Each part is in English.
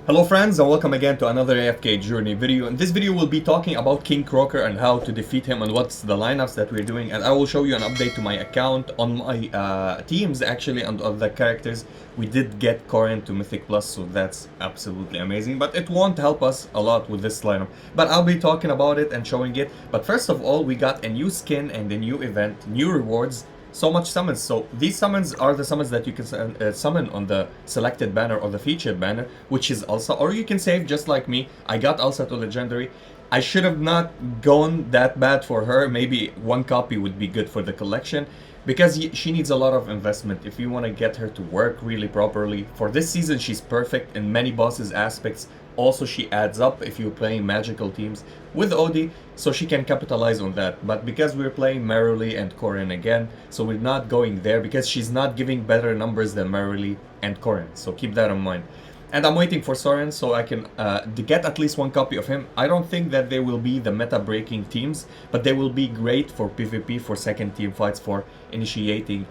Hello friends and welcome again to another AFK journey video. In this video we'll be talking about King Croaker and how to defeat him and what's the lineups that we're doing, and I will show you an update to my account on my teams actually and on the characters. We did get Corin to Mythic Plus, so that's absolutely amazing, but it won't help us a lot with this lineup. But I'll be talking about it and showing it. But first of all, we got a new skin and a new event, new rewards. So much summons. So these summons are the summons that you can summon on the selected banner or the featured banner, which is Elsa, or you can save just like me. I got Elsa to legendary. I should have not gone that bad for her. Maybe one copy would be good for the collection, because she needs a lot of investment if you want to get her to work really properly. For this season she's perfect in many bosses aspects. Also she adds up if you're playing magical teams with Odie, so she can capitalize on that. But because we're playing Merrily and Corin again, so we're not going there because she's not giving better numbers than Merrily and Corin, so keep that in mind. And I'm waiting for Soren so I can get at least one copy of him. I don't think that they will be the meta-breaking teams, but they will be great for PvP, for second team fights, for initiating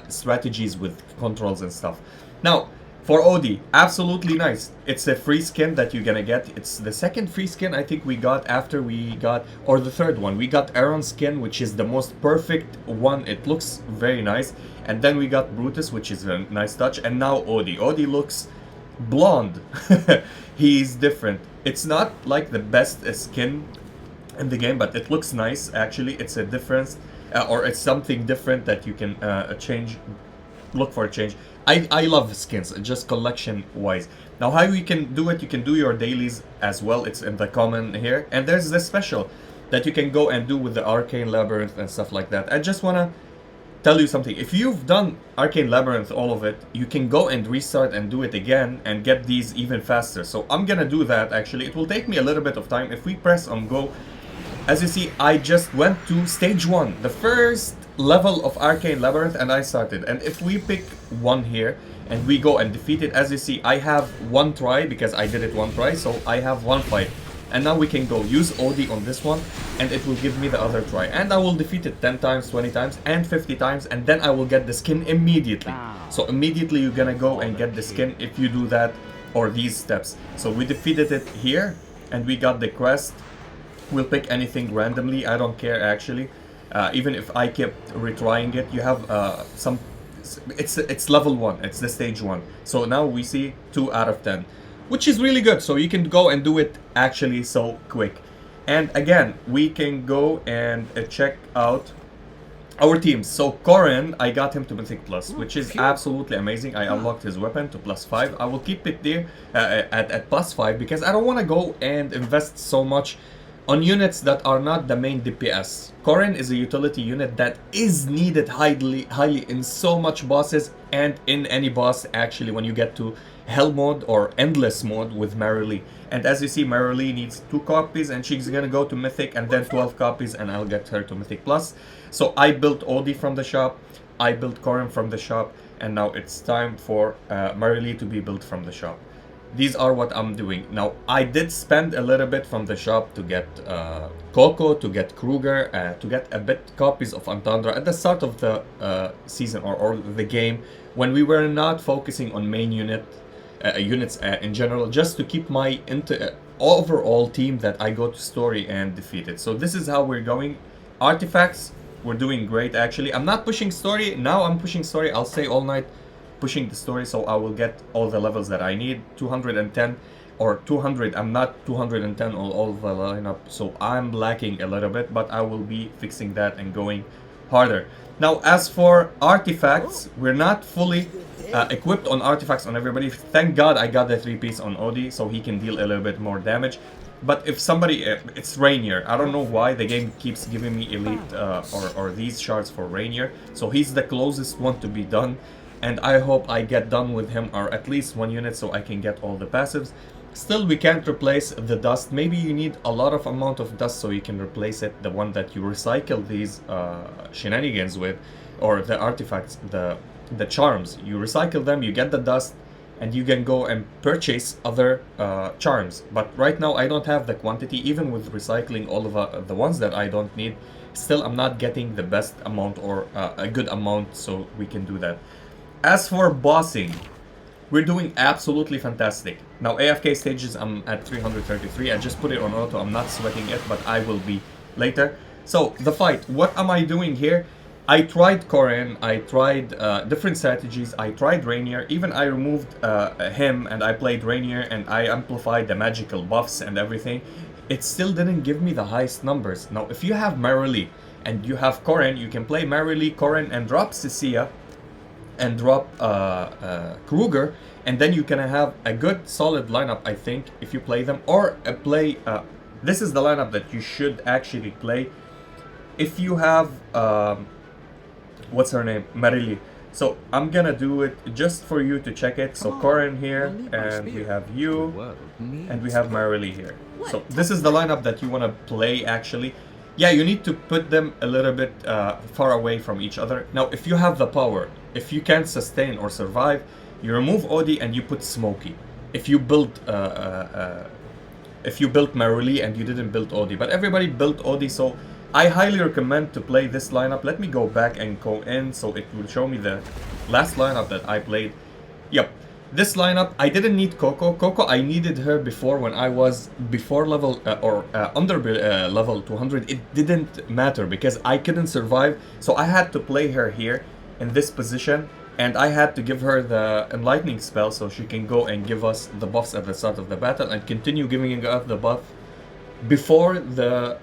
strategies with controls and stuff. Now, for Odie, absolutely nice. It's a free skin that you're gonna get. It's the second free skin I think we got after we got, or the third one. We got Aaron's skin, which is the most perfect one. It looks very nice. And then we got Brutus, which is a nice touch. And now Odie. Odie looks blonde. He's different. It's not like the best skin in the game, but it looks nice actually. It's a difference, or it's something different that you can change. Look for a change. I love skins, just collection wise. Now how you can do it, you can do your dailies as well. It's in the common here, and there's this special that you can go and do with the Arcane Labyrinth and stuff like that. I just wanna tell you something. If you've done Arcane Labyrinth, all of it, you can go and restart and do it again and get these even faster. So I'm gonna do that actually. It will take me a little bit of time. If we press on go, as you see, I just went to stage 1, the first level of Arcane Labyrinth, and I started. And if we pick one here and we go and defeat it, as you see, I have one try because I did it one try, so I have one fight. And now we can go use Odie on this one and it will give me the other try. And I will defeat it 10 times, 20 times, and 50 times, and then I will get the skin immediately. So immediately you're gonna go and get the skin if you do that, or these steps. So we defeated it here and we got the quest. We'll pick anything randomly, I don't care actually. Even if I kept retrying it, you have some. It's level 1. It's the stage 1. So now we see 2 out of 10, which is really good. So you can go and do it actually so quick. And again, we can go and check out our teams. So Corin, I got him to Mythic Plus, which is absolutely amazing. I unlocked his weapon to +5. I will keep it there at +5 because I don't want to go and invest so much on units that are not the main DPS. Corin is a utility unit that is needed highly in so much bosses, and in any boss actually when you get to Hell mode or Endless mode with Merrily. And as you see, Merrily needs 2 copies and she's gonna go to Mythic, and then 12 copies and I'll get her to Mythic Plus. So I built Odie from the shop, I built Corin from the shop, and now it's time for Merrily to be built from the shop. These are what I'm doing. Now, I did spend a little bit from the shop to get Coco, to get Croaker, to get a bit copies of Antandra at the start of the season or the game, when we were not focusing on main units in general, just to keep my overall team that I go to story and defeat it. So this is how we're going. Artifacts, we're doing great actually. I'm not pushing story. Now I'm pushing story. I'll stay all night pushing the story, so I will get all the levels that I need. 210 or 200. I'm not 210 on all the lineup, so I'm lacking a little bit, but I will be fixing that and going harder. Now, as for artifacts, we're not fully equipped on artifacts on everybody. Thank God I got the 3-piece on Odie, so he can deal a little bit more damage. But if somebody, it's Rainier. I don't know why the game keeps giving me elite or these shards for Rainier. So he's the closest one to be done. And I hope I get done with him, or at least 1 unit, so I can get all the passives. Still, we can't replace the dust. Maybe you need a lot of amount of dust so you can replace it, the one that you recycle these shenanigans with, or the artifacts, the charms. You recycle them, you get the dust, and you can go and purchase other charms. But right now I don't have the quantity, even with recycling all of the ones that I don't need. Still, I'm not getting the best amount or a good amount, so we can do that. As for bossing, we're doing absolutely fantastic. Now AFK stages, I'm at 333. I just put it on auto. I'm not sweating it, but I will be later. So the fight, what am I doing here? I tried Corin, I tried different strategies, I tried Rainier, even I removed him and I played Rainier and I amplified the magical buffs and everything. It still didn't give me the highest numbers. Now if you have Merrily and you have Corin, you can play Merrily, Corin and drop Cecilia and drop Croaker, and then you can have a good solid lineup, I think, if you play them. Or play, this is the lineup that you should actually play if you have what's her name? Marily. So I'm gonna do it just for you to check it. So Corin here, and we have you, and we have Marily here. So this is the lineup that you wanna play actually. Yeah, you need to put them a little bit far away from each other. Now, if you have the power, if you can't sustain or survive, you remove Odie and you put Smokey. If you build Marily and you didn't build Odie, but everybody built Odie, so I highly recommend to play this lineup. Let me go back and go in so it will show me the last lineup that I played. Yep, this lineup, I didn't need Coco. Coco, I needed her before when I was before level under level 200. It didn't matter because I couldn't survive. So I had to play her here in this position. And I had to give her the enlightening spell so she can go and give us the buffs at the start of the battle and continue giving us the buff before the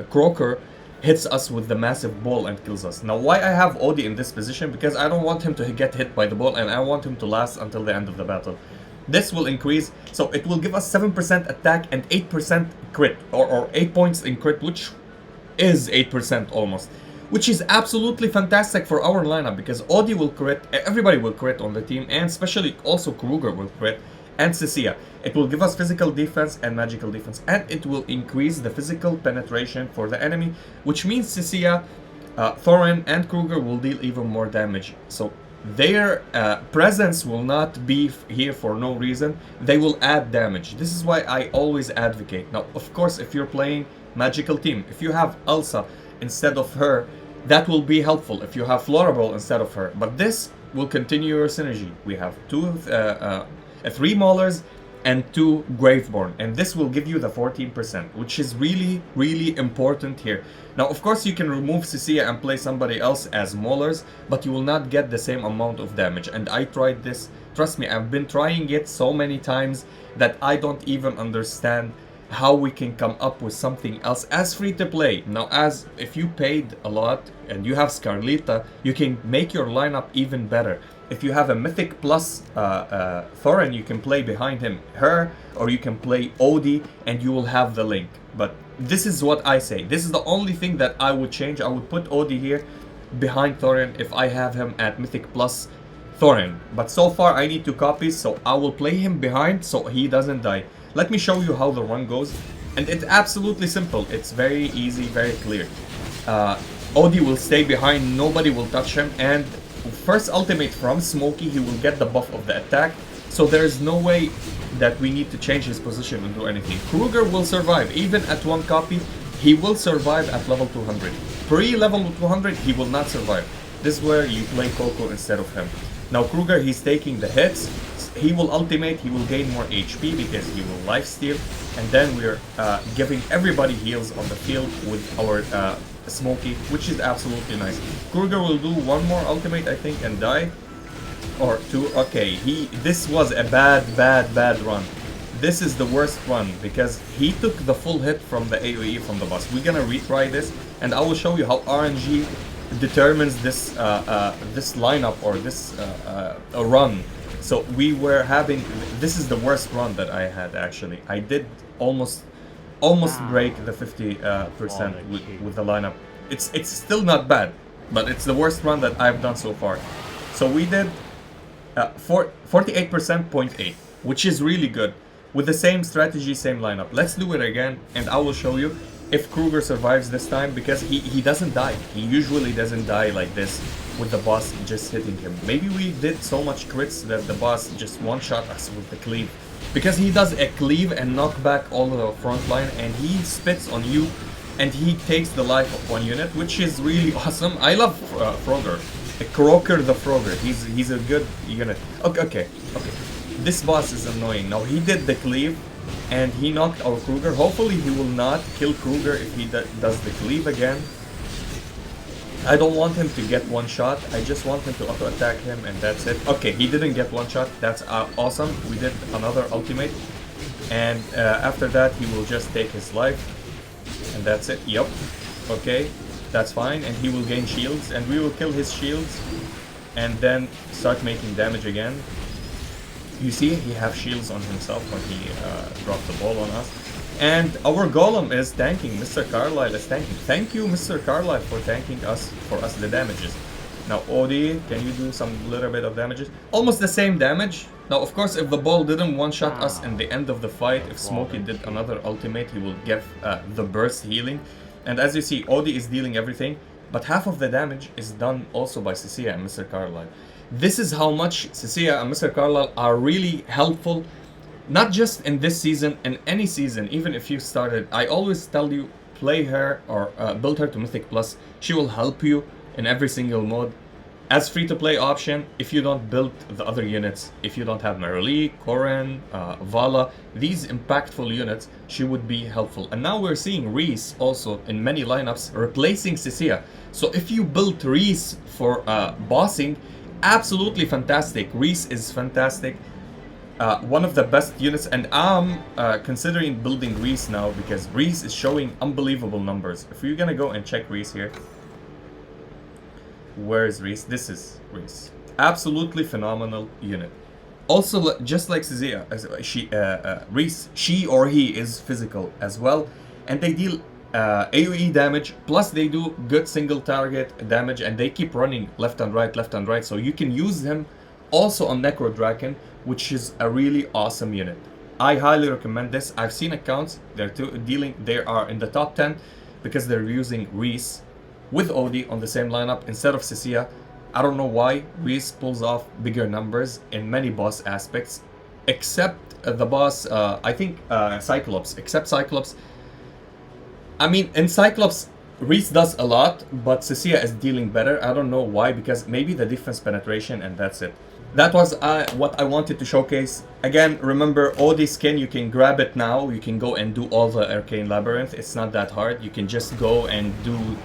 Croaker hits us with the massive ball and kills us. Now why I have Odie in this position? Because I don't want him to get hit by the ball and I want him to last until the end of the battle. This will increase, so it will give us 7% attack and 8% crit, or 8 points in crit, which is 8% almost. Which is absolutely fantastic for our lineup because Odie will crit, everybody will crit on the team, and especially also Croaker will crit, and Cecilia. It will give us physical defense and magical defense, and it will increase the physical penetration for the enemy, which means Cecilia, Thorin, and Croaker will deal even more damage. So their presence will not be here for no reason. They will add damage. This is why I always advocate. Now, of course, if you're playing magical team, if you have Elsa instead of her, that will be helpful. If you have Florable instead of her, but this will continue your synergy. We have 3 Maulers and 2 Graveborn, and this will give you the 14%, which is really, really important here. Now, of course, you can remove Cecilia and play somebody else as Maulers, but you will not get the same amount of damage. And I tried this. Trust me, I've been trying it so many times that I don't even understand how we can come up with something else as free to play. Now, as if you paid a lot and you have Scarlita, you can make your lineup even better. If you have a Mythic plus Thorin, you can play behind him her, or you can play Odie and you will have the link. But this is what I say. This is the only thing that I would change. I would put Odie here behind Thorin if I have him at Mythic plus Thorin. But so far I need 2 copies, so I will play him behind so he doesn't die. Let me show you how the run goes. And it's absolutely simple. It's very easy, very clear. Odie will stay behind, nobody will touch him, and first ultimate from Smokey, he will get the buff of the attack, so there is no way that we need to change his position and do anything. Croaker will survive, even at 1 copy, he will survive at level 200. Pre-level 200, he will not survive. This is where you play Coco instead of him. Now Croaker, he's taking the hits, he will ultimate, he will gain more HP because he will lifesteal, and then we're giving everybody heals on the field with our Smokey, which is absolutely nice. Croaker will do 1 more ultimate, I think, and die. Or 2. Okay, this was a bad run. This is the worst run because he took the full hit from the AoE from the boss. We're gonna retry this, and I will show you how RNG determines this this lineup or this run. So we were having, this is the worst run that I had actually. I did almost break the 50% with the lineup. It's still not bad, but it's the worst run that I've done so far. So we did 48% 0.8, which is really good. With the same strategy, same lineup. Let's do it again, and I will show you if Croaker survives this time, because he doesn't die. He usually doesn't die like this with the boss just hitting him. Maybe we did so much crits that the boss just one-shot us with the cleave. Because he does a cleave and knock back all the front line, and he spits on you, and he takes the life of 1 unit, which is really awesome. I love Croaker. Croaker the Frogger. He's a good unit. Okay. This boss is annoying. Now he did the cleave and he knocked our Croaker. Hopefully he will not kill Croaker if he does the cleave again. I don't want him to get one shot. I just want him to auto attack him and that's it. Okay, he didn't get one shot. That's awesome. We did another ultimate. And after that he will just take his life. And that's it. Yup. Okay, that's fine. And he will gain shields and we will kill his shields. And then start making damage again. You see, he have shields on himself when he dropped the ball on us. And our golem is tanking. Mr. Carlisle is tanking. Thank you, Mr. Carlisle, for tanking us the damages. Now, Odie, can you do some little bit of damages? Almost the same damage. Now, of course, if the ball didn't one-shot us in the end of the fight, if Smokey did another ultimate, he will give the burst healing. And as you see, Odie is dealing everything. But half of the damage is done also by Cecilia and Mr. Carlisle. This is how much Cecilia and Mr. Carlisle are really helpful. Not just in this season, in any season, even if you started. I always tell you, play her or build her to Mythic Plus. She will help you in every single mode. As free-to-play option, if you don't build the other units, if you don't have Marilee, Corin, Vala, these impactful units, she would be helpful. And now we're seeing Reese also in many lineups replacing Cecilia. So if you built Reese for bossing, absolutely fantastic. Reese is fantastic. One of the best units, and I'm considering building Reese now because Reese is showing unbelievable numbers. If you're gonna go and check Reese here, where is Reese? This is Reese. Absolutely phenomenal unit. Also, just like Cecilia, Reese, she or he is physical as well, and they deal AoE damage, plus they do good single target damage, and they keep running left and right, so you can use them also on Necro Draken, which is a really awesome unit. I highly recommend this. I've seen accounts, they are in the top 10 because they're using Reese with Odie on the same lineup instead of Cecilia. I don't know why. Reese pulls off bigger numbers in many boss aspects, except the boss, I think Cyclops, except Cyclops. I mean, in Cyclops, Reese does a lot, but Cecilia is dealing better. I don't know why, because maybe the defense penetration and that's it. That was what I wanted to showcase. Again, remember, Odie skin, you can grab it now. You can go and do all the Arcane Labyrinth. It's not that hard. You can just go and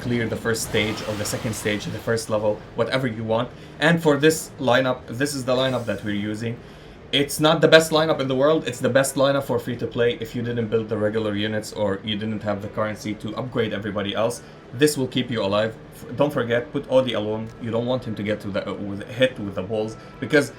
clear the first stage or the second stage, the first level, whatever you want. And for this lineup, this is the lineup that we're using. It's not the best lineup in the world. It's the best lineup for free to play if you didn't build the regular units or you didn't have the currency to upgrade everybody else. This will keep you alive. Don't forget, put Odie alone. You don't want him to get to hit with the balls, because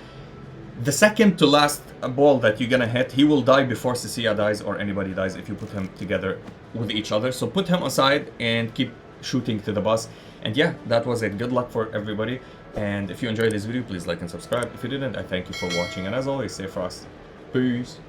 the second to last ball that you're gonna hit, he will die before Cecilia dies or anybody dies if you put him together with each other. So put him aside and keep shooting to the boss. And yeah, that was it. Good luck for everybody. And if you enjoyed this video, please like and subscribe. If you didn't, I thank you for watching. And as always, stay frost. Peace.